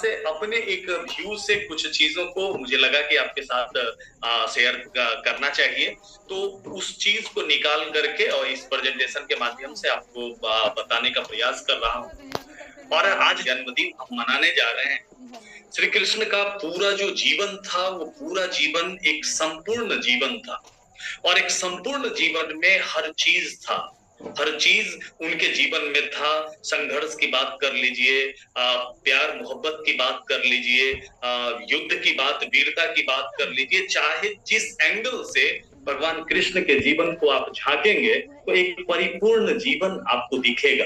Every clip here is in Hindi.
से अपने एक व्यू से कुछ चीजों को मुझे लगा कि आपके साथ शेयर करना चाहिए। तो उस चीज को निकाल करके और इस प्रेजेंटेशन के माध्यम से आपको बताने का प्रयास कर रहा हूँ। और आज जन्मदिन हम मनाने जा रहे हैं। श्री कृष्ण का पूरा जो जीवन था वो पूरा जीवन एक संपूर्ण जीवन था, और एक संपूर्ण जीवन में हर चीज था, हर चीज उनके जीवन में था। संघर्ष की बात कर लीजिए, प्यार मोहब्बत की बात कर लीजिए, युद्ध की बात, वीरता की बात कर लीजिए, चाहे जिस एंगल से भगवान कृष्ण के जीवन को आप झांकेंगे तो एक परिपूर्ण जीवन आपको दिखेगा।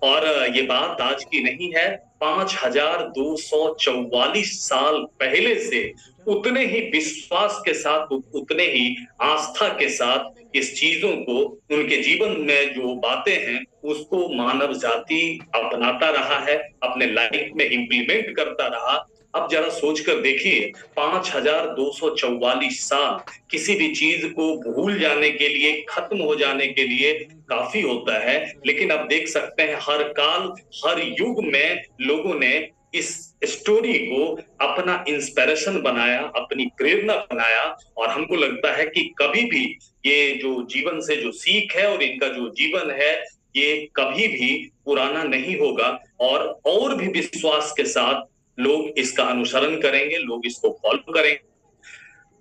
और ये बात आज की नहीं है, 5244 साल पहले से उतने ही विश्वास के साथ, उतने ही आस्था के साथ इस चीजों को, उनके जीवन में जो बातें हैं उसको मानव जाति अपनाता रहा है, अपने लाइफ में इंप्लीमेंट करता रहा। अब जरा सोच कर देखिए, 5244 साल किसी भी चीज को भूल जाने के लिए, खत्म हो जाने के लिए काफी होता है। लेकिन अब देख सकते हैं हर काल, हर युग में लोगों ने इस स्टोरी को अपना इंस्पिरेशन बनाया, अपनी प्रेरणा बनाया। और हमको लगता है कि कभी भी ये जो जीवन से जो सीख है और इनका जो जीवन है ये कभी भी पुराना नहीं होगा, और भी विश्वास के साथ लोग इसका अनुसरण करेंगे, लोग इसको फॉलो करेंगे।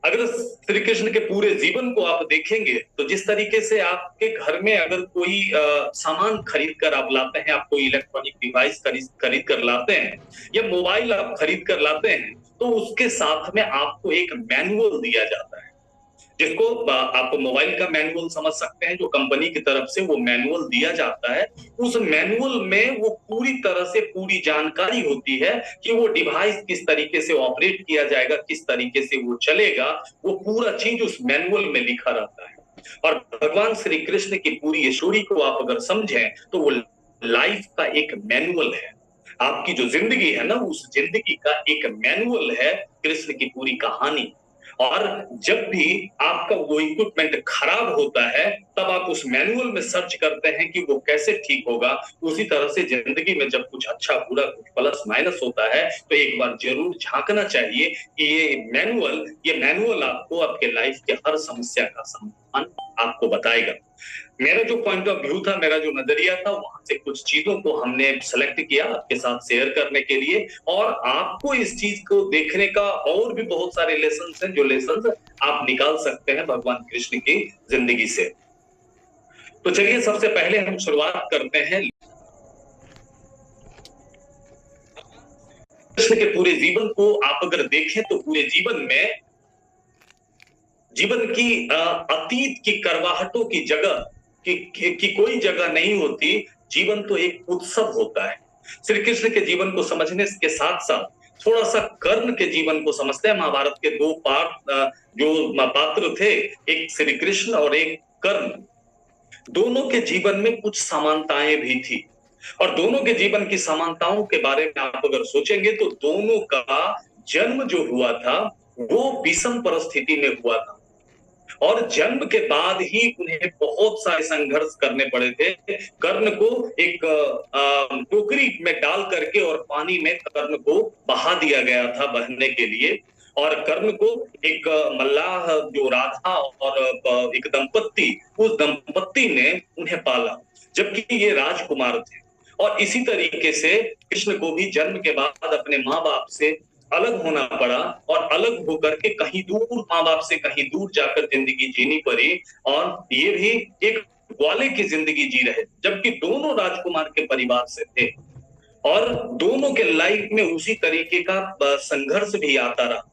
अगर श्री कृष्ण के पूरे जीवन को आप देखेंगे तो जिस तरीके से आपके घर में अगर कोई सामान खरीद कर आप लाते हैं, आप कोई इलेक्ट्रॉनिक डिवाइस खरीद कर लाते हैं, या मोबाइल आप खरीद कर लाते हैं, तो उसके साथ में आपको एक मैनुअल दिया जाता है, जिसको आप मोबाइल का मैनुअल समझ सकते हैं, जो कंपनी की तरफ से वो मैनुअल दिया जाता है। उस मैनुअल में वो पूरी तरह से पूरी जानकारी होती है कि वो डिवाइस किस तरीके से ऑपरेट किया जाएगा, किस तरीके से वो चलेगा, वो पूरा चीज उस मैनुअल में लिखा रहता है। और भगवान श्री कृष्ण की पूरी स्टोरी को आप अगर समझें तो वो लाइफ का एक मैनुअल है। आपकी जो जिंदगी है ना, उस जिंदगी का एक मैनुअल है कृष्ण की पूरी कहानी। और जब भी आपका वो इक्विपमेंट खराब होता है तब आप उस मैनुअल में सर्च करते हैं कि वो कैसे ठीक होगा। उसी तरह से जिंदगी में जब कुछ अच्छा बुरा, कुछ प्लस माइनस होता है तो एक बार जरूर झांकना चाहिए कि ये मैनुअल आपको आपके लाइफ के हर समस्या का समाधान आपको बताएगा। मेरा जो पॉइंट ऑफ व्यू था, मेरा जो नजरिया था, वहां से कुछ चीजों को हमने सेलेक्ट किया आपके साथ शेयर करने के लिए। और आपको इस चीज को देखने का और भी बहुत सारे लेसन हैं, जो लेसन आप निकाल सकते हैं भगवान कृष्ण की जिंदगी से। तो चलिए सबसे पहले हम शुरुआत करते हैं कृष्ण के पूरे जीवन को। आप अगर देखें तो पूरे जीवन की अतीत की करवाहटों की जगह की कोई जगह नहीं होती। जीवन तो एक उत्सव होता है। श्री कृष्ण के जीवन को समझने के साथ साथ थोड़ा सा कर्ण के जीवन को समझते हैं। महाभारत के दो जो पात्र थे, एक श्री कृष्ण और एक कर्ण, दोनों के जीवन में कुछ समानताएं भी थी। और दोनों के जीवन की समानताओं के बारे में आप अगर सोचेंगे तो दोनों का जन्म जो हुआ था वो विषम परिस्थिति में हुआ था, और जन्म के बाद ही उन्हें बहुत सारे संघर्ष करने पड़े थे। कर्ण को एक टोकरी में डाल करके और पानी में कर्ण को बहा दिया गया था बहने के लिए। और कर्ण को एक मल्लाह जो राधा और एक दंपत्ति, उस दंपत्ति ने उन्हें पाला, जबकि ये राजकुमार थे। और इसी तरीके से कृष्ण को भी जन्म के बाद अपने माँ बाप से अलग होना पड़ा, और अलग होकर के कहीं दूर, माँ बाप से कहीं दूर जाकर जिंदगी जीनी पड़ी। और ये भी एक ग्वाले की जिंदगी जी रहे, जबकि दोनों राजकुमार के परिवार से थे। और दोनों के लाइफ में उसी तरीके का संघर्ष भी आता रहा।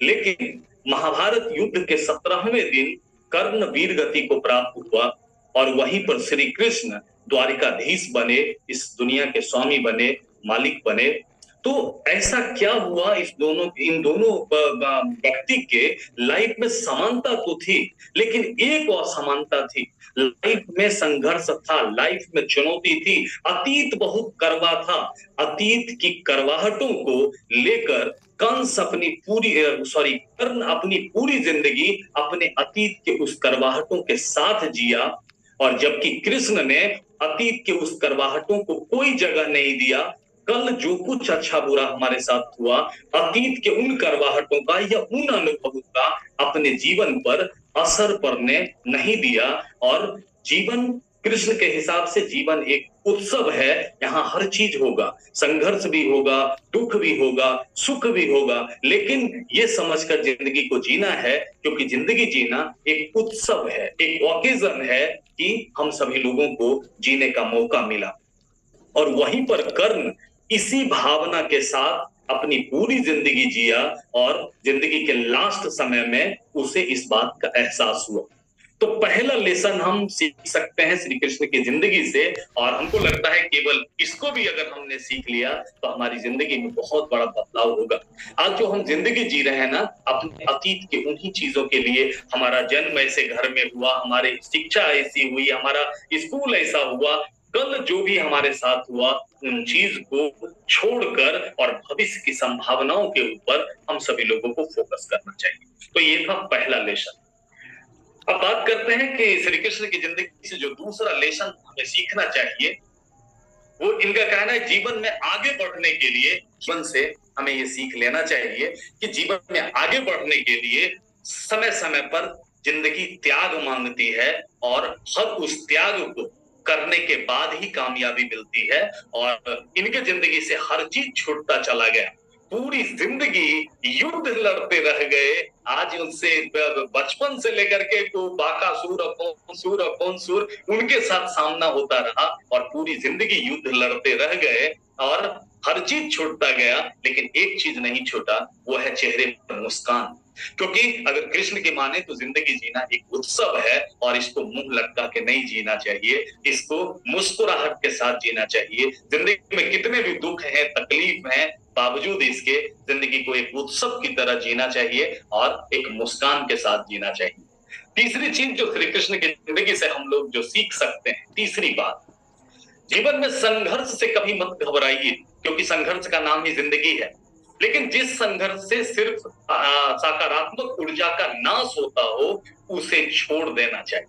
लेकिन महाभारत युद्ध के 17वें दिन कर्ण वीर गति को प्राप्त हुआ, और वहीं पर श्री कृष्ण द्वारिकाधीश बने, इस दुनिया के स्वामी बने, मालिक बने। तो ऐसा क्या हुआ, इन दोनों व्यक्ति के लाइफ में समानता तो थी, लेकिन एक असमानता थी। लाइफ में संघर्ष था, लाइफ में चुनौती थी, अतीत बहुत कड़वा था। अतीत की करवाहटों को लेकर कर्ण अपनी पूरी जिंदगी अपने अतीत के उस करवाहटों के साथ जिया। और जबकि कृष्ण ने अतीत के उस करवाहटों को कोई जगह नहीं दिया, कल जो कुछ अच्छा बुरा हमारे साथ हुआ, अतीत के उन करवाहटों का या उन अनुभवों का अपने जीवन पर असर पड़ने नहीं दिया। और जीवन कृष्ण के हिसाब से जीवन एक उत्सव है। यहाँ हर चीज होगा, संघर्ष भी होगा, दुख भी होगा, सुख भी होगा, लेकिन ये समझकर जिंदगी को जीना है, क्योंकि जिंदगी जीना एक उत्सव है, एक ओकेजन है कि हम सभी लोगों को जीने का मौका मिला। और वहीं पर कर्ण इसी भावना के साथ अपनी पूरी जिंदगी जिया, और जिंदगी के लास्ट समय में उसे इस बात का एहसास हुआ। तो पहला लेसन हम सीख सकते हैं श्री कृष्ण की जिंदगी से, और हमको लगता है केवल इसको भी अगर हमने सीख लिया तो हमारी जिंदगी में बहुत बड़ा बदलाव होगा। आज जो हम जिंदगी जी रहे हैं ना, अपने अतीत के उन्हीं चीजों के लिए, हमारा जन्म ऐसे घर में हुआ, हमारी शिक्षा ऐसी हुई, हमारा स्कूल ऐसा हुआ, कल जो भी हमारे साथ हुआ, उन चीज को छोड़कर और भविष्य की संभावनाओं के ऊपर हम सभी लोगों को फोकस करना चाहिए। तो ये था पहला लेसन। अब बात करते हैं कि श्री कृष्ण की जिंदगी से जो दूसरा लेसन हमें सीखना चाहिए, वो इनका कहना है जीवन में आगे बढ़ने के लिए, जीवन से हमें ये सीख लेना चाहिए कि जीवन में आगे बढ़ने के लिए समय समय पर जिंदगी त्याग मांगती है, और हर उस त्याग को करने के बाद ही कामयाबी मिलती है। और इनके जिंदगी से हर चीज छूटता चला गया, पूरी जिंदगी युद्ध लड़ते रह गए। आज उनसे बचपन से लेकर के तो बाकासुर, कौनसुर उनके साथ सामना होता रहा, और पूरी जिंदगी युद्ध लड़ते रह गए, और हर चीज छूटता गया, लेकिन एक चीज नहीं छूटा, वो है चेहरे पर मुस्कान। क्योंकि अगर कृष्ण की माने तो जिंदगी जीना एक उत्सव है, और इसको मुंह लटका के नहीं जीना चाहिए, इसको मुस्कुराहट के साथ जीना चाहिए। जिंदगी में कितने भी दुख हैं, तकलीफ हैं, बावजूद इसके जिंदगी को एक उत्सव की तरह जीना चाहिए, और एक मुस्कान के साथ जीना चाहिए। तीसरी चीज जो श्री कृष्ण की जिंदगी से हम लोग जो सीख सकते हैं, तीसरी बात, जीवन में संघर्ष से कभी मत घबराइए, क्योंकि संघर्ष का नाम ही जिंदगी है। लेकिन जिस संघर्ष से सिर्फ सकारात्मक ऊर्जा का नाश होता हो, उसे छोड़ देना चाहिए।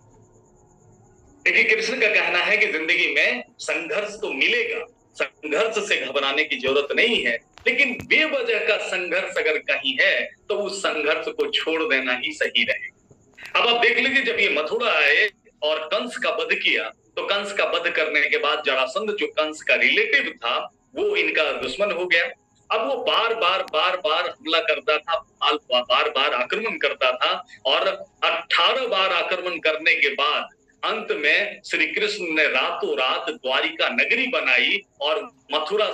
देखिए, कृष्ण का कहना है कि जिंदगी में संघर्ष तो मिलेगा, संघर्ष से घबराने की जरूरत नहीं है, लेकिन बेवजह का संघर्ष अगर कहीं है तो उस संघर्ष को छोड़ देना ही सही रहेगा। अब आप देख लीजिए, जब ये मथुरा आए और कंस का वध किया, तो कंस का वध करने के बाद जरासंध जो कंस का रिलेटिव था, वो इनका दुश्मन हो गया। अब वो बार बार हमला करता था, बार बार आक्रमण करता था, और 18 बार आक्रमण करने के बाद अंत में श्री कृष्ण ने रातों रात द्वारिका नगरी बनाई, और मथुरा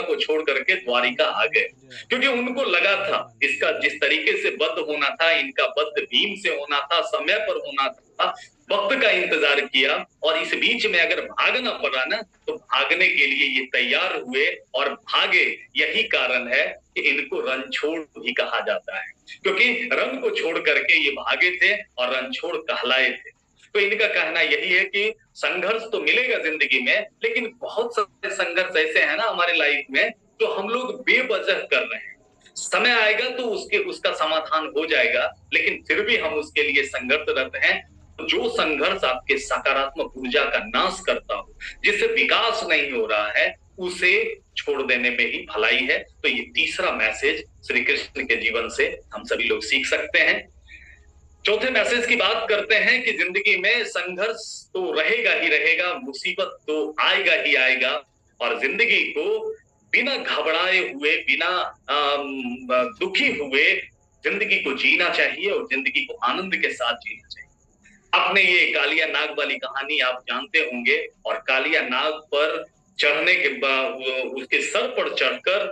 को छोड़ करके द्वारिका आ गए। क्योंकि उनको लगा था इसका जिस तरीके से वध होना था, इनका वध भीम से होना था, समय पर होना था, वक्त का इंतजार किया, और इस बीच में अगर भागना पड़ा ना, तो भागने के लिए ये तैयार हुए और भागे। यही कारण है कि इनको रणछोड़ भी कहा जाता है, क्योंकि रण को छोड़ करके ये भागे थे और रणछोड़ कहलाए थे। तो इनका कहना यही है कि संघर्ष तो मिलेगा जिंदगी में, लेकिन बहुत सारे संघर्ष ऐसे हैं ना हमारे लाइफ में, जो हम लोग बेवजह कर रहे हैं। समय आएगा तो उसका समाधान हो जाएगा, लेकिन फिर भी हम उसके लिए संघर्षरत हैं। जो संघर्ष आपके सकारात्मक ऊर्जा का नाश करता हो, जिससे विकास नहीं हो रहा है, उसे छोड़ देने में ही भलाई है। तो ये तीसरा मैसेज श्री कृष्ण के जीवन से हम सभी लोग सीख सकते हैं। चौथे मैसेज की बात करते हैं कि जिंदगी में संघर्ष तो रहेगा ही रहेगा, मुसीबत तो आएगा ही आएगा, और जिंदगी को बिना घबराए हुए, बिना दुखी हुए जिंदगी को जीना चाहिए, और जिंदगी को आनंद के साथ जीना चाहिए। आपने ये कालिया नाग वाली कहानी आप जानते होंगे, और कालिया नाग पर चढ़ने के बाद उसके सर पर चढ़कर,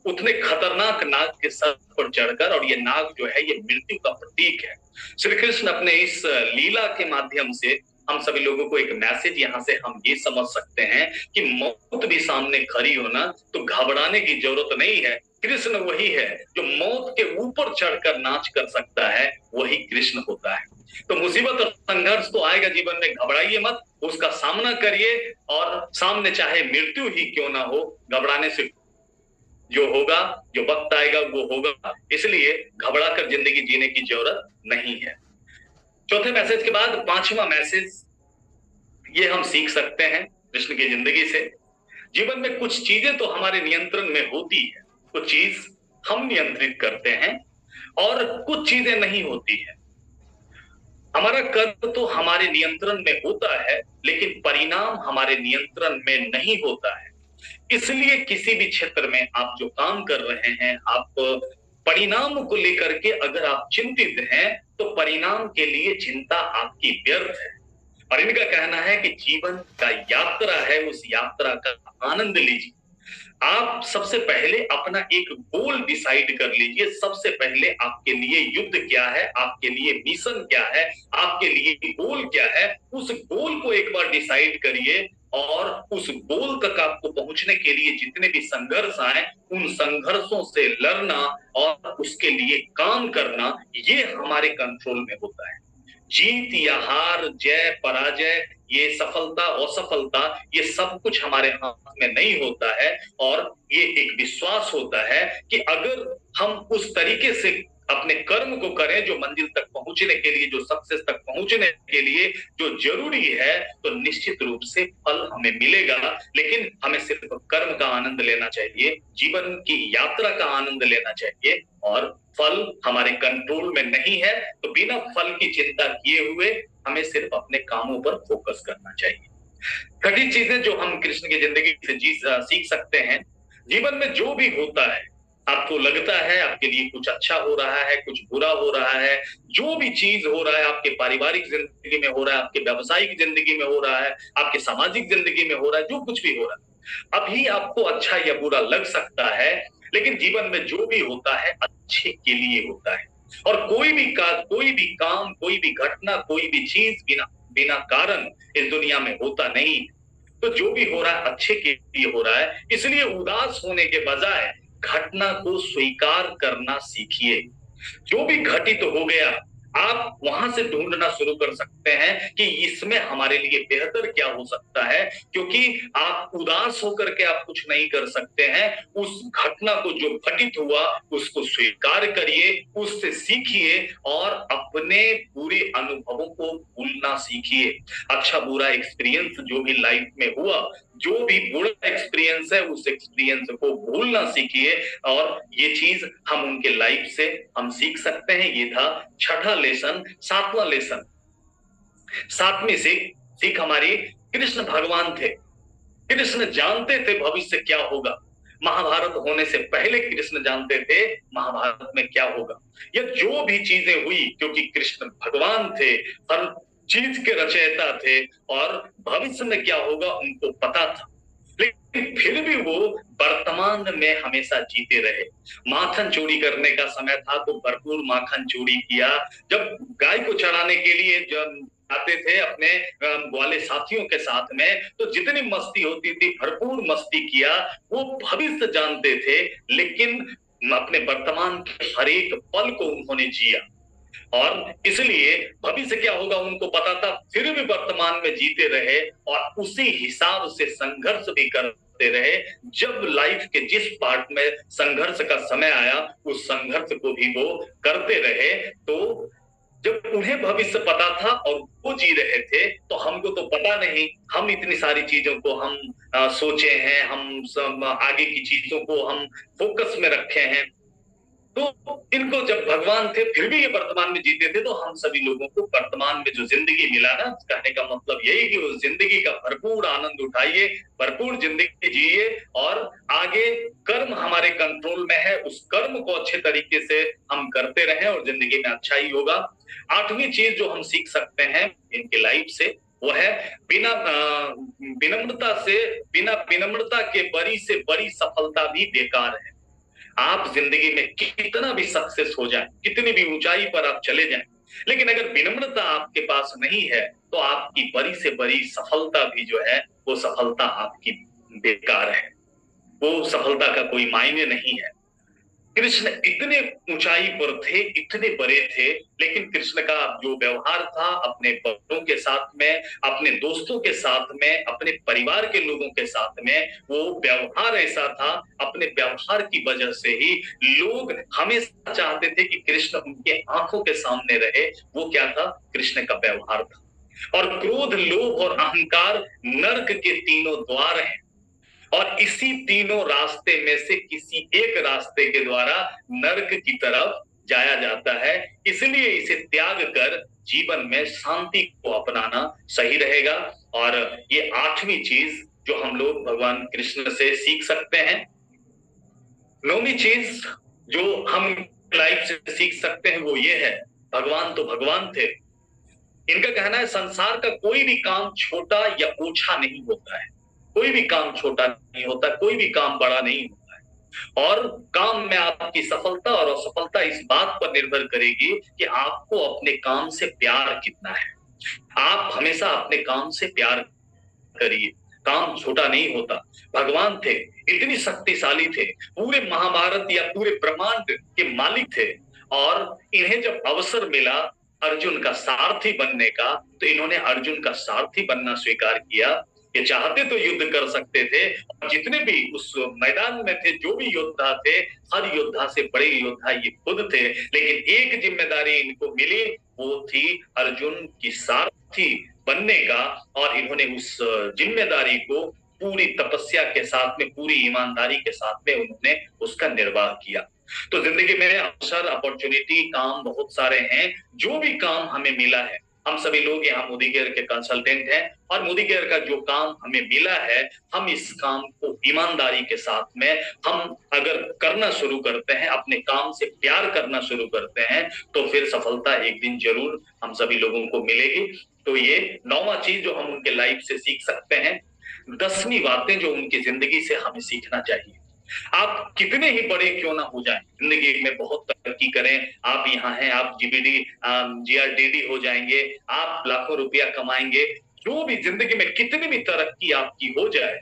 उतने खतरनाक नाग के सर पर चढ़कर, और ये नाग जो है ये मृत्यु का प्रतीक है। श्री कृष्ण अपने इस लीला के माध्यम से हम सभी लोगों को एक मैसेज यहाँ से हम ये समझ सकते हैं कि मौत भी सामने खड़ी हो ना, तो घबराने की जरूरत नहीं है। कृष्ण वही है जो मौत के ऊपर चढ़कर नाच कर सकता है, वही कृष्ण होता है। तो मुसीबत और संघर्ष तो आएगा जीवन में, घबराइए मत, उसका सामना करिए, और सामने चाहे मृत्यु ही क्यों ना हो, घबराने से जो होगा, जो वक्त आएगा वो होगा, इसलिए घबरा कर जिंदगी जीने की जरूरत नहीं है। चौथे मैसेज के बाद पांचवा मैसेज ये हम सीख सकते हैं कृष्ण की जिंदगी से, जीवन में कुछ चीजें तो हमारे नियंत्रण में होती है, कुछ चीज हम नियंत्रित करते हैं और कुछ चीजें नहीं होती है। हमारा कर्म तो हमारे नियंत्रण में होता है, लेकिन परिणाम हमारे नियंत्रण में नहीं होता है। इसलिए किसी भी क्षेत्र में आप जो काम कर रहे हैं, आप परिणाम को लेकर के अगर आप चिंतित हैं, तो परिणाम के लिए चिंता आपकी व्यर्थ है। और इनका कहना है कि जीवन का यात्रा है, उस यात्रा का आनंद लीजिए। आप सबसे पहले अपना एक गोल डिसाइड कर लीजिए। सबसे पहले आपके लिए युद्ध क्या है, आपके लिए मिशन क्या है, आपके लिए गोल क्या है, उस गोल को एक बार डिसाइड करिए। और उस गोल तक आपको पहुंचने के लिए जितने भी संघर्ष आए, उन संघर्षों से लड़ना और उसके लिए काम करना, ये हमारे कंट्रोल में होता है। जीत या हार, जय पराजय, ये सफलता असफलता, ये सब कुछ हमारे हाथ में नहीं होता है। और ये एक विश्वास होता है कि अगर हम उस तरीके से अपने कर्म को करें जो मंजिल तक पहुंचने के लिए, जो सक्सेस तक पहुंचने के लिए जो जरूरी है, तो निश्चित रूप से फल हमें मिलेगा। लेकिन हमें सिर्फ कर्म का आनंद लेना चाहिए, जीवन की यात्रा का आनंद लेना चाहिए। और फल हमारे कंट्रोल में नहीं है, तो बिना फल की चिंता किए हुए हमें सिर्फ अपने कामों पर फोकस करना चाहिए। छठी चीजें जो हम कृष्ण की जिंदगी से सीख सकते हैं, जीवन में जो भी होता है, आपको लगता है आपके लिए कुछ अच्छा हो रहा है, कुछ बुरा हो रहा है, जो भी चीज हो रहा है, आपके पारिवारिक जिंदगी में हो रहा है, आपके व्यावसायिक जिंदगी में हो रहा है, आपके सामाजिक जिंदगी में हो रहा है, जो कुछ भी हो रहा है, अभी आपको अच्छा या बुरा लग सकता है, लेकिन जीवन में जो भी होता है अच्छे के लिए होता है। और कोई भी काम, कोई भी घटना, कोई भी चीज बिना बिना कारण इस दुनिया में होता नहीं। तो जो भी हो रहा है अच्छे के लिए हो रहा है। इसलिए उदास होने के बजाय घटना को स्वीकार करना सीखिए। जो भी घटित हो गया, आप वहां से ढूंढना शुरू कर सकते हैं कि इसमें हमारे लिए बेहतर क्या हो सकता है। क्योंकि आप उदास होकर के आप कुछ नहीं कर सकते हैं। उस घटना को जो घटित हुआ उसको स्वीकार करिए, उससे सीखिए और अपने पूरे अनुभवों को भूलना सीखिए। अच्छा बुरा एक्सपीरियंस जो भी लाइफ में हुआ, जो भी बुरा एक्सपीरियंस है, उस एक्सपीरियंस को भूलना सीखिए। और ये चीज हम उनके लाइफ से हम सीख सकते हैं। ये था छठा लेसन। सातवां लेसन, सातवीं सीख हमारी, कृष्ण भगवान थे। कृष्ण जानते थे भविष्य क्या होगा। महाभारत होने से पहले कृष्ण जानते थे महाभारत में क्या होगा। या जो भी चीजें हुई, क्योंकि कृष्ण भगवान थे, हर चीज के रचयिता थे, और भविष्य में क्या होगा उनको पता था। लेकिन फिर भी वो वर्तमान में हमेशा जीते रहे। माखन चोरी करने का समय था तो भरपूर माखन चोरी किया। जब गाय को चराने के लिए जब आते थे अपने वाले साथियों के साथ में, तो जितनी मस्ती होती थी भरपूर मस्ती किया। वो भविष्य जानते थे, लेकिन अपने वर्तमान के हर एक पल को उन्होंने जिया। और इसलिए भविष्य क्या होगा उनको पता था, फिर भी वर्तमान में जीते रहे और उसी हिसाब से संघर्ष भी करते रहे। जब लाइफ के जिस पार्ट में संघर्ष का समय आया, उस संघर्ष को भी वो करते रहे। तो जब उन्हें भविष्य पता था और वो जी रहे थे, तो हमको तो पता नहीं। हम इतनी सारी चीजों को हम सोचे हैं, हम सब आगे की चीजों को हम फोकस में रखे हैं। तो इनको जब भगवान थे फिर भी ये वर्तमान में जीते थे। तो हम सभी लोगों को वर्तमान में जो जिंदगी मिला ना, कहने का मतलब यही कि उस जिंदगी का भरपूर आनंद उठाइए, भरपूर जिंदगी जिए। और आगे कर्म हमारे कंट्रोल में है, उस कर्म को अच्छे तरीके से हम करते रहें और जिंदगी में अच्छा ही होगा। आठवीं चीज जो हम सीख सकते हैं इनके लाइफ से, वो है बिना विनम्रता के बड़ी से बड़ी सफलता भी बेकार है। आप जिंदगी में कितना भी सक्सेस हो जाए, कितनी भी ऊंचाई पर आप चले जाएं, लेकिन अगर विनम्रता आपके पास नहीं है, तो आपकी बड़ी से बड़ी सफलता भी जो है वो सफलता आपकी बेकार है। वो सफलता का कोई मायने नहीं है। कृष्ण इतने ऊंचाई पर थे, इतने बड़े थे, लेकिन कृष्ण का जो व्यवहार था अपने बड़ों के साथ में, अपने दोस्तों के साथ में, अपने परिवार के लोगों के साथ में, वो व्यवहार ऐसा था। अपने व्यवहार की वजह से ही लोग हमेशा चाहते थे कि कृष्ण उनके आंखों के सामने रहे। वो क्या था? कृष्ण का व्यवहार था। और क्रोध, लोभ और अहंकार नर्क के तीनों द्वार हैं। और इसी तीनों रास्ते में से किसी एक रास्ते के द्वारा नरक की तरफ जाया जाता है। इसलिए इसे त्याग कर जीवन में शांति को अपनाना सही रहेगा। और ये आठवीं चीज जो हम लोग भगवान कृष्ण से सीख सकते हैं। नौवीं चीज जो हम लाइफ से सीख सकते हैं वो ये है, भगवान तो भगवान थे। इनका कहना है संसार का कोई भी काम छोटा या ओछा नहीं होता है। कोई भी काम छोटा नहीं होता, कोई भी काम बड़ा नहीं होता है। और काम में आपकी सफलता और असफलता इस बात पर निर्भर करेगी कि आपको अपने काम से प्यार कितना है। आप हमेशा अपने काम से प्यार करिए। काम छोटा नहीं होता। भगवान थे, इतनी शक्तिशाली थे, पूरे महाभारत या पूरे ब्रह्मांड के मालिक थे। और इन्हें जब अवसर मिला अर्जुन का सारथी बनने का, तो इन्होंने अर्जुन का सारथी बनना स्वीकार किया। ये चाहते तो युद्ध कर सकते थे, और जितने भी उस मैदान में थे, जो भी योद्धा थे, हर योद्धा से बड़े योद्धा ये खुद थे। लेकिन एक जिम्मेदारी इनको मिली, वो थी अर्जुन की सारथी बनने का। और इन्होंने उस जिम्मेदारी को पूरी तपस्या के साथ में, पूरी ईमानदारी के साथ में उन्होंने उसका निर्वाह किया। तो जिंदगी में अवसर, अपॉर्चुनिटी, काम बहुत सारे हैं। जो भी काम हमें मिला है, हम सभी लोग यहाँ मोदी केयर के कंसल्टेंट हैं, और मोदी केयर का जो काम हमें मिला है, हम इस काम को ईमानदारी के साथ में हम अगर करना शुरू करते हैं, अपने काम से प्यार करना शुरू करते हैं, तो फिर सफलता एक दिन जरूर हम सभी लोगों को मिलेगी। तो ये नौवां चीज जो हम उनके लाइफ से सीख सकते हैं। 10वीं बातें जो उनकी जिंदगी से हमें सीखना चाहिए। आप कितने ही बड़े क्यों ना हो जाएं, जिंदगी में बहुत तरक्की करें, आप यहाँ हैं, आप जीबीडी जीआरडीडी हो जाएंगे, आप लाखों रुपया कमाएंगे, जो भी जिंदगी में कितनी भी तरक्की आपकी हो जाए,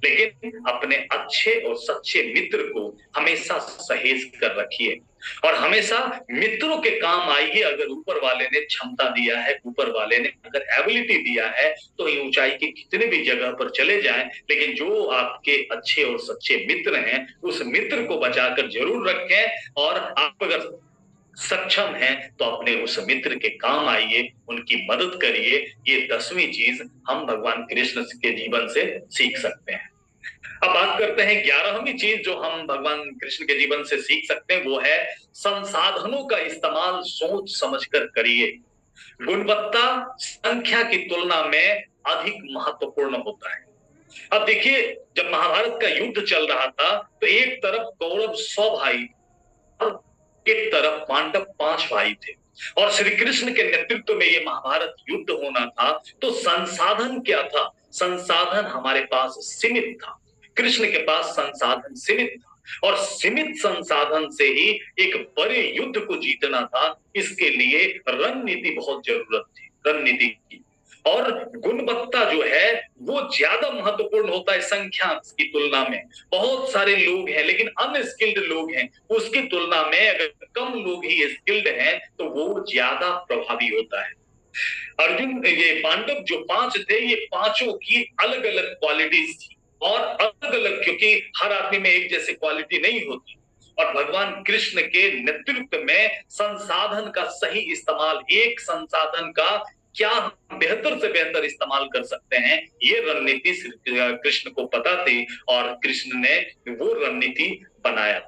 लेकिन अपने अच्छे और सच्चे मित्र को हमेशा सहेज कर रखिए। और हमेशा मित्रों के काम आइए। अगर ऊपर वाले ने क्षमता दिया है, ऊपर वाले ने अगर एबिलिटी दिया है, तो ये ऊंचाई के कितने भी जगह पर चले जाएं, लेकिन जो आपके अच्छे और सच्चे मित्र हैं, उस मित्र को बचाकर जरूर रखें। और आप अगर सक्षम हैं तो अपने उस मित्र के काम आइए, उनकी मदद करिए। ये 10वीं चीज हम भगवान कृष्ण के जीवन से सीख सकते हैं। अब बात करते हैं 11वीं चीज जो हम भगवान कृष्ण के जीवन से सीख सकते हैं, वो है संसाधनों का इस्तेमाल सोच समझकर करिए। गुणवत्ता संख्या की तुलना में अधिक महत्वपूर्ण होता है। अब देखिए, जब महाभारत का युद्ध चल रहा था, तो एक तरफ कौरव 100 भाई और एक तरफ पांडव 5 भाई थे। और श्री कृष्ण के नेतृत्व में ये महाभारत युद्ध होना था। तो संसाधन क्या था? संसाधन हमारे पास सीमित था, कृष्ण के पास संसाधन सीमित था। और सीमित संसाधन से ही एक बड़े युद्ध को जीतना था। इसके लिए रणनीति बहुत जरूरत थी, रणनीति की। और गुणवत्ता जो है वो ज्यादा महत्वपूर्ण होता है संख्या की तुलना में। बहुत सारे लोग हैं लेकिन अनस्किल्ड लोग हैं, उसकी तुलना में अगर कम लोग ही स्किल्ड हैं तो वो ज्यादा प्रभावी होता है। अर्जुन, ये पांडव जो 5 थे, ये पांचों की अलग अलग क्वालिटीज थी, और अलग अलग, क्योंकि हर आदमी में एक जैसी क्वालिटी नहीं होती। और भगवान कृष्ण के नेतृत्व में संसाधन का सही इस्तेमाल, एक संसाधन का क्या हम बेहतर से बेहतर इस्तेमाल कर सकते हैं, ये रणनीति कृष्ण को पता थी। और कृष्ण ने वो रणनीति बनाया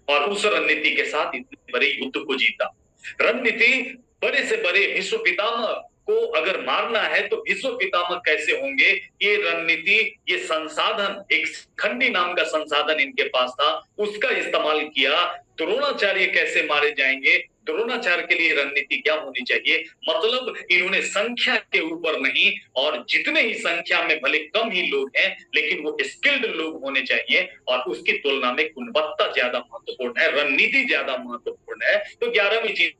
और उस रणनीति के साथ इतने बड़े युद्ध को जीता। रणनीति, बड़े से बड़े विश्व पितामह को अगर मारना है तो विश्व पितामह कैसे होंगे, ये रणनीति, ये संसाधन, एक खंडी नाम का संसाधन इनके पास था, उसका इस्तेमाल किया। द्रोणाचार्य कैसे मारे जाएंगे, द्रोणाचार्य के लिए रणनीति क्या होनी चाहिए। मतलब इन्होंने संख्या के ऊपर नहीं, और जितने ही संख्या में भले कम ही लोग हैं, लेकिन वो स्किल्ड लोग होने चाहिए, और उसकी तुलना में गुणवत्ता ज्यादा महत्वपूर्ण है, रणनीति ज्यादा महत्वपूर्ण है। तो 11वीं चीज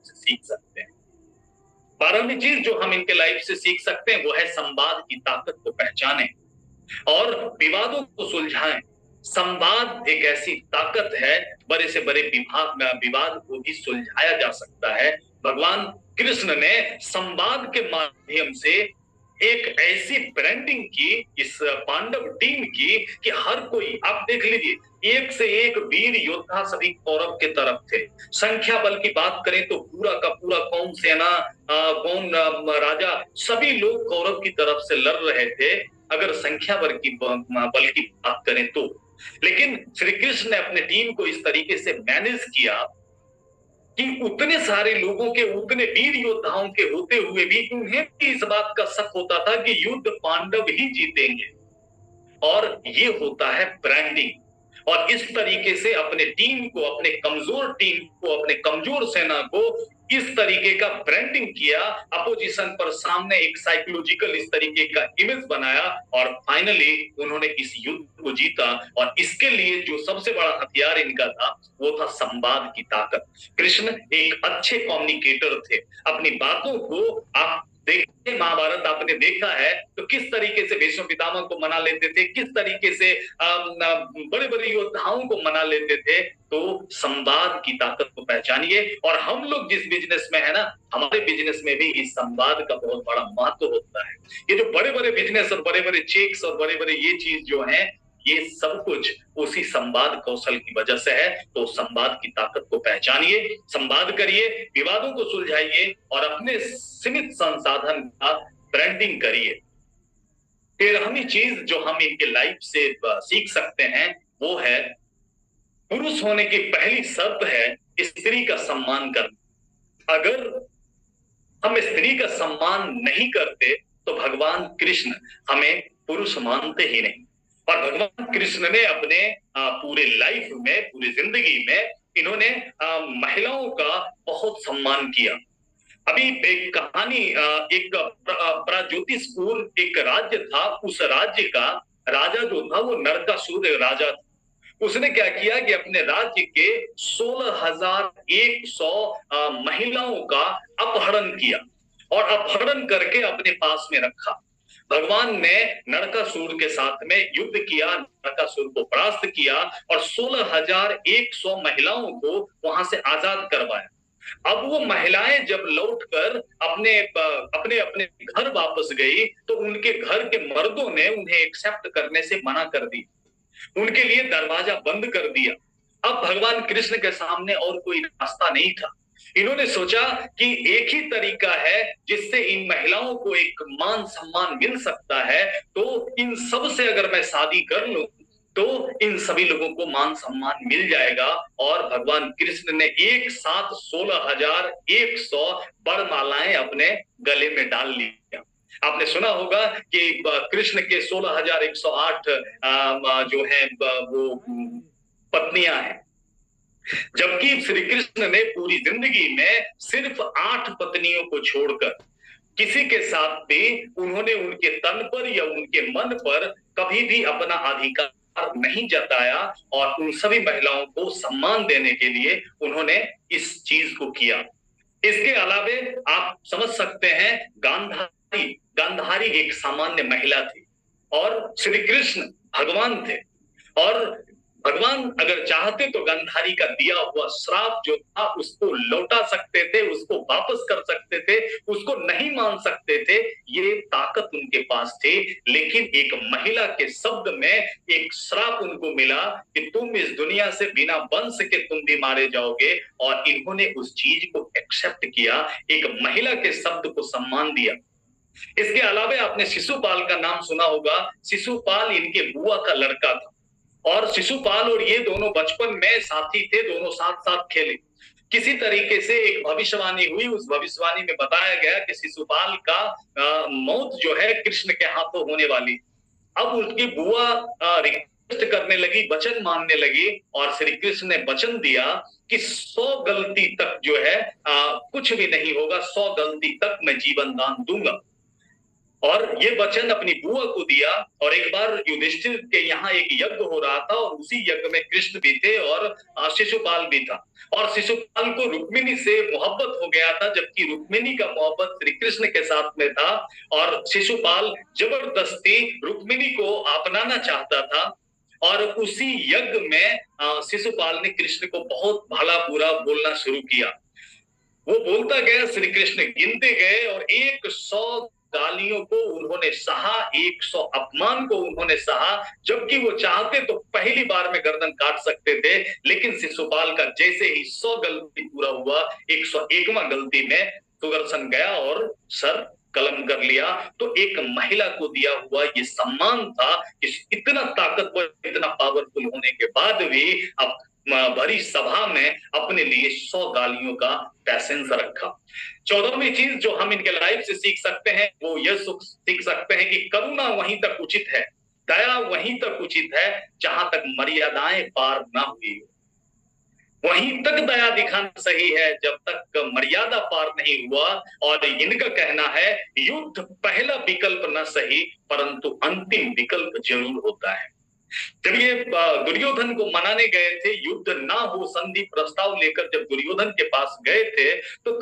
सीख सकते हैं। 12वीं चीज जो हम इनके लाइफ से सीख सकते हैं वो है संवाद की ताकत को पहचानें और विवादों को सुलझाएं। संवाद एक ऐसी ताकत है, बड़े से बड़े विवाद को भी सुलझाया जा सकता है। भगवान कृष्ण ने संवाद के माध्यम से एक ऐसी ब्रांडिंग की इस पांडव टीम की कि हर कोई, आप देख लीजिए, एक से एक वीर योद्धा सभी कौरव के तरफ थे। संख्या बल की बात करें तो पूरा का पूरा कौन सेना, कौन राजा, सभी लोग कौरव की तरफ से लड़ रहे थे। अगर संख्या बल की बात करें तो। लेकिन श्री कृष्ण ने अपने टीम को इस तरीके से मैनेज किया कि उतने सारे लोगों के, उतने वीर योद्धाओं के होते हुए भी उन्हें भी इस बात का शक होता था कि युद्ध पांडव ही जीतेंगे। और ये होता है ब्रांडिंग। और इस तरीके से अपने टीम को, अपने कमजोर टीम को, अपने कमजोर सेना को इस तरीके का ब्रांडिंग किया, अपोजिशन पर सामने एक साइकोलॉजिकल इस तरीके का इमेज बनाया, और फाइनली उन्होंने इस युद्ध को जीता। और इसके लिए जो सबसे बड़ा हथियार इनका था वो था संवाद की ताकत। कृष्ण एक अच्छे कम्युनिकेटर थे। अपनी बातों को आप देखिए, महाभारत आपने देखा है तो किस तरीके से भीष्म पितामह को मना लेते थे, किस तरीके से बड़े बड़े योद्धाओं को मना लेते थे। तो संवाद की ताकत को पहचानिए। और हम लोग जिस बिजनेस में है ना, हमारे बिजनेस में भी इस संवाद का बहुत बड़ा महत्व होता है। ये जो बड़े बड़े बिजनेस और बड़े बड़े चेक्स और बड़े बड़े ये चीज जो है, ये सब कुछ उसी संवाद कौशल की वजह से है। तो संवाद की ताकत को पहचानिए, संवाद करिए, विवादों को सुलझाइए और अपने सीमित संसाधन का ब्रांडिंग करिए। 13वीं चीज जो हम इनके लाइफ से सीख सकते हैं वो है, पुरुष होने की पहली शर्त है स्त्री का सम्मान करना। अगर हम स्त्री का सम्मान नहीं करते तो भगवान कृष्ण हमें पुरुष मानते ही नहीं। और भगवान कृष्ण ने अपने पूरे लाइफ में, पूरी जिंदगी में इन्होंने महिलाओं का बहुत सम्मान किया। अभी एक कहानी, एक प्राज्योतिषपुर एक राज्य था, उस राज्य का राजा जो था वो नरकासुर राजा था। उसने क्या किया कि अपने राज्य के 16,100 महिलाओं का अपहरण किया और अपहरण करके अपने पास में रखा। भगवान ने नरकासुर के साथ में युद्ध किया, नरकासुर को परास्त किया और 16,100 महिलाओं को वहां से आजाद करवाया। अब वो महिलाएं जब लौटकर अपने अपने अपने घर वापस गई तो उनके घर के मर्दों ने उन्हें एक्सेप्ट करने से मना कर दी, उनके लिए दरवाजा बंद कर दिया। अब भगवान कृष्ण के सामने और कोई रास्ता नहीं था। इन्होंने सोचा कि एक ही तरीका है जिससे इन महिलाओं को एक मान सम्मान मिल सकता है, तो इन सब से अगर मैं शादी कर लूं तो इन सभी लोगों को मान सम्मान मिल जाएगा। और भगवान कृष्ण ने एक साथ 16,100 बरमालाएं अपने गले में डाल लिया। आपने सुना होगा कि कृष्ण के 16,108 जो है वो पत्नियां हैं, जबकि श्री कृष्ण ने पूरी जिंदगी में सिर्फ 8 पत्नियों को छोड़कर किसी के साथ भी उन्होंने उनके तन पर या उनके मन पर कभी भी अपना अधिकार नहीं जताया। और उन सभी महिलाओं को सम्मान देने के लिए उन्होंने इस चीज को किया। इसके अलावे आप समझ सकते हैं, गांधारी एक सामान्य महिला थी और श्री कृष्ण भगवान थे। और भगवान अगर चाहते तो गांधारी का दिया हुआ श्राप जो था उसको लौटा सकते थे, उसको वापस कर सकते थे, उसको नहीं मान सकते थे, ये ताकत उनके पास थी। लेकिन एक महिला के शब्द में एक श्राप उनको मिला कि तुम इस दुनिया से बिना वंश के तुम भी मारे जाओगे। और इन्होंने उस चीज को एक्सेप्ट किया, एक महिला के शब्द को सम्मान दिया। इसके अलावा आपने शिशुपाल का नाम सुना होगा। शिशुपाल इनके बुआ का लड़का था और शिशुपाल और ये दोनों बचपन में साथी थे, दोनों साथ साथ खेले। किसी तरीके से एक भविष्यवाणी हुई, उस भविष्यवाणी में बताया गया कि शिशुपाल का मौत जो है कृष्ण के हाथों होने वाली। अब उसकी बुआ रिक्वेस्ट करने लगी, वचन मांगने लगी और श्री कृष्ण ने वचन दिया कि 100 गलती तक जो है कुछ भी नहीं होगा, 100 गलती तक मैं जीवन दान दूंगा। और ये वचन अपनी बुआ को दिया। और एक बार युधिष्ठिर के यहाँ एक यज्ञ हो रहा था और उसी यज्ञ में कृष्ण भी थे और शिशुपाल भी था। और शिशुपाल को रुक्मिणी से मोहब्बत हो गया था, जबकि रुक्मिणी का मोहब्बत श्री कृष्ण के साथ में था। और शिशुपाल जबरदस्ती रुक्मिणी को अपनाना चाहता था। और उसी यज्ञ में शिशुपाल ने कृष्ण को बहुत भला बुरा बोलना शुरू किया। वो बोलता गया, श्री कृष्ण गिनते गए और 100 गालियों को उन्होंने सहा, 100 अपमान को उन्होंने सहा, जबकि वो चाहते तो पहली बार में गर्दन काट सकते थे। लेकिन शिशुपाल का जैसे ही 100 गलती पूरा हुआ, 101वां गलती में सुदर्शन गया और सर कलम कर लिया। तो एक महिला को दिया हुआ ये सम्मान था, इतना ताकतवर, इतना पावरफुल होने के बाद भी अब भरी सभा में अपने लिए 100 गालियों का पैसेंस रखा। 14वीं चीज जो हम इनके लाइफ से सीख सकते हैं वो यह सीख सकते हैं कि करुणा वहीं तक उचित है, दया वहीं तक उचित है जहां तक मर्यादाएं पार ना हुई। वहीं तक दया दिखाना सही है जब तक मर्यादा पार नहीं हुआ। और इनका कहना है युद्ध पहला विकल्प न सही परंतु अंतिम विकल्प जरूर होता है। जब ये दुर्योधन को मनाने गए थे, युद्ध ना हो संधि प्रस्ताव लेकर जब दुर्योधन के पास गए थे, तो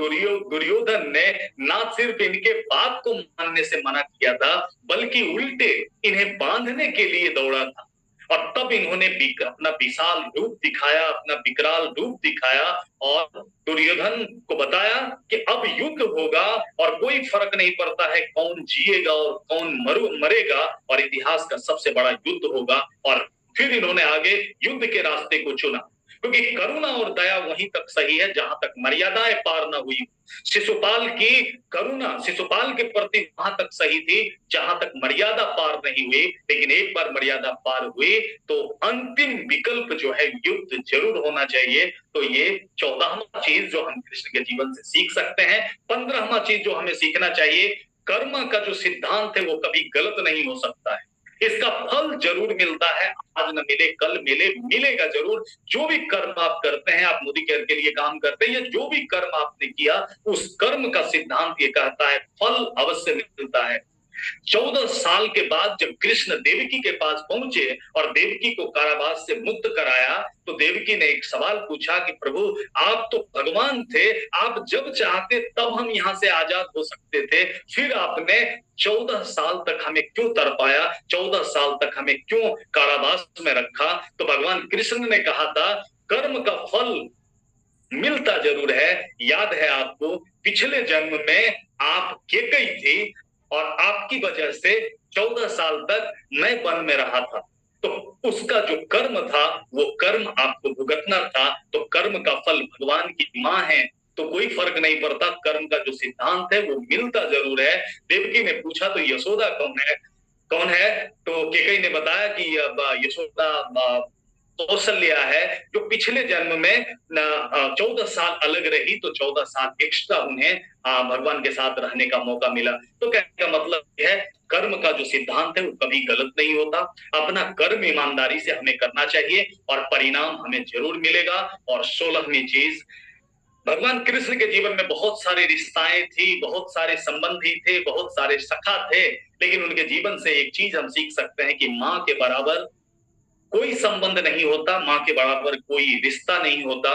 दुर्योधन ने ना सिर्फ इनके बात को मानने से मना किया था बल्कि उल्टे इन्हें बांधने के लिए दौड़ा था। और तब इन्होंने अपना विशाल रूप दिखाया, अपना विकराल रूप दिखाया और दुर्योधन को बताया कि अब युद्ध होगा और कोई फर्क नहीं पड़ता है कौन जिएगा और कौन मरेगा, और इतिहास का सबसे बड़ा युद्ध होगा। और फिर इन्होंने आगे युद्ध के रास्ते को चुना, क्योंकि करुणा और दया वहीं तक सही है जहां तक मर्यादाएं पार न हुई। शिशुपाल की करुणा शिशुपाल के प्रति वहां तक सही थी जहां तक मर्यादा पार नहीं हुई, लेकिन एक बार मर्यादा पार हुई तो अंतिम विकल्प जो है युद्ध जरूर होना चाहिए। तो ये 14वां चीज जो हम कृष्ण के जीवन से सीख सकते हैं। 15वां चीज जो हमें सीखना चाहिए, कर्म का जो सिद्धांत है वो कभी गलत नहीं हो सकता है, इसका फल जरूर मिलता है, आज न मिले कल मिले, मिलेगा जरूर। जो भी कर्म आप करते हैं, आप मोदी केयर के लिए काम करते हैं या जो भी कर्म आपने किया, उस कर्म का सिद्धांत ये कहता है फल अवश्य मिलता है। 14 साल के बाद जब कृष्ण देवकी के पास पहुंचे और देवकी को कारावास से मुक्त कराया, तो देवकी ने एक सवाल पूछा कि प्रभु आप तो भगवान थे, आप जब चाहते तब हम यहाँ से आजाद हो सकते थे, फिर आपने 14 साल तक हमें क्यों तरपाया, 14 साल तक हमें क्यों कारावास में रखा? तो भगवान कृष्ण ने कहा था कर्म का फल मिलता जरूर है। याद है आपको पिछले जन्म में आप केकई थी और आपकी वजह से 14 साल तक मैं वन में रहा था, तो उसका जो कर्म था वो कर्म आपको भुगतना था। तो कर्म का फल भगवान की माँ है, तो कोई फर्क नहीं पड़ता, कर्म का जो सिद्धांत है वो मिलता जरूर है। देवकी ने पूछा तो यशोदा कौन है? तो केकई ने बताया कि यशोदा कौशल्या है, जो पिछले जन्म में 14 साल अलग रही, तो 14 साल एक्स्ट्रा उन्हें भगवान के साथ रहने का मौका मिला। तो कहने का मतलब है कर्म का जो सिद्धांत है वो कभी गलत नहीं होता। अपना कर्म ईमानदारी से हमें करना चाहिए और परिणाम हमें जरूर मिलेगा। और 16वीं चीज, भगवान कृष्ण के जीवन में बहुत सारी रिश्ताएं थी, बहुत सारे संबंधी थे, बहुत सारे सखा थे, लेकिन उनके जीवन से एक चीज हम सीख सकते हैं कि माँ के बराबर कोई संबंध नहीं होता, माँ के बराबर कोई रिश्ता नहीं होता।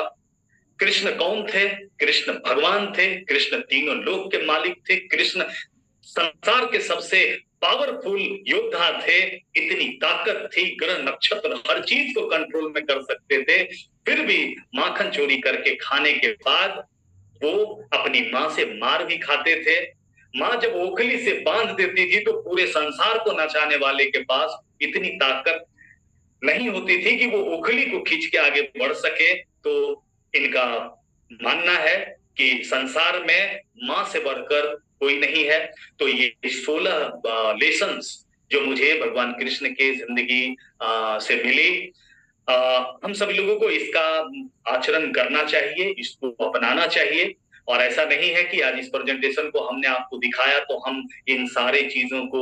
कृष्ण कौन थे? कृष्ण भगवान थे, कृष्ण तीनों लोक के मालिक थे, कृष्ण संसार के सबसे पावरफुल योद्धा थे, इतनी ताकत थी, ग्रह नक्षत्र हर चीज को कंट्रोल में कर सकते थे। फिर भी माखन चोरी करके खाने के बाद वो अपनी माँ से मार भी खाते थे। माँ जब ओखली से बांध देती थी तो पूरे संसार को नचाने वाले के पास इतनी ताकत नहीं होती थी कि वो ओखली को खींच के आगे बढ़ सके। तो इनका मानना है कि संसार में माँ से बढ़कर कोई नहीं है। तो ये 16 लेसन्स जो मुझे भगवान कृष्ण के जिंदगी से मिली, हम सभी लोगों को इसका आचरण करना चाहिए, इसको अपनाना चाहिए। और ऐसा नहीं है कि आज इस प्रेजेंटेशन को हमने आपको दिखाया तो हम इन सारे चीजों को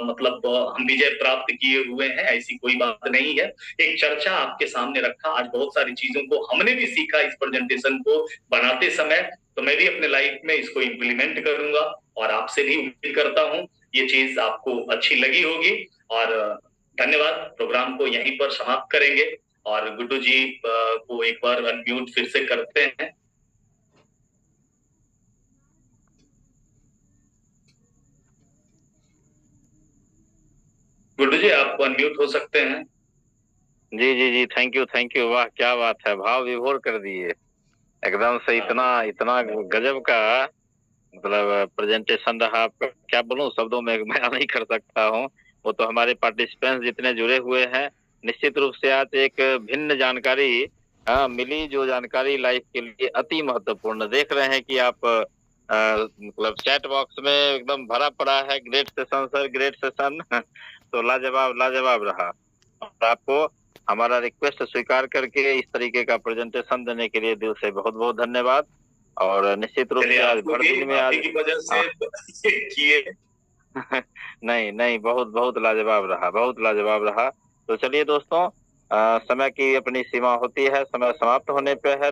मतलब हम विजय प्राप्त किए हुए हैं, ऐसी कोई बात नहीं है। एक चर्चा आपके सामने रखा, आज बहुत सारी चीजों को हमने भी सीखा इस प्रेजेंटेशन को बनाते समय, तो मैं भी अपने लाइफ में इसको इम्प्लीमेंट करूंगा और आपसे भी उम्मीद करता हूँ ये चीज आपको अच्छी लगी होगी। और धन्यवाद। प्रोग्राम को यहीं पर समाप्त करेंगे और गुड्डू जी को एक बार अनम्यूट फिर से करते हैं। गुड्डू जी आप अनम्यूट हो सकते हैं। जी जी जी, थैंक यू। वाह क्या बात है, भाव विभोर कर दिए एकदम से। इतना गजब का मतलब प्रेजेंटेशन रहा, क्या बोलूं, शब्दों में बयान नहीं कर सकता हूं। वो तो हमारे पार्टिसिपेंट्स जितने जुड़े हुए हैं, निश्चित रूप से आज एक भिन्न जानकारी मिली, जो जानकारी लाइफ के लिए अति महत्वपूर्ण। देख रहे हैं कि आप मतलब चैट बॉक्स में एकदम भरा पड़ा है, great session sir, great session. तो लाजवाब लाजवाब रहा। और आपको हमारा रिक्वेस्ट स्वीकार करके इस तरीके का प्रेजेंटेशन देने के लिए दिल से बहुत बहुत धन्यवाद। और निश्चित रूप चलिए, से आज आपको भर भी दिन में आप आज ही की वजह से किए। नहीं नहीं, बहुत बहुत लाजवाब रहा, बहुत लाजवाब रहा। तो चलिए दोस्तों, समय की अपनी सीमा होती है, समय समाप्त होने पे है।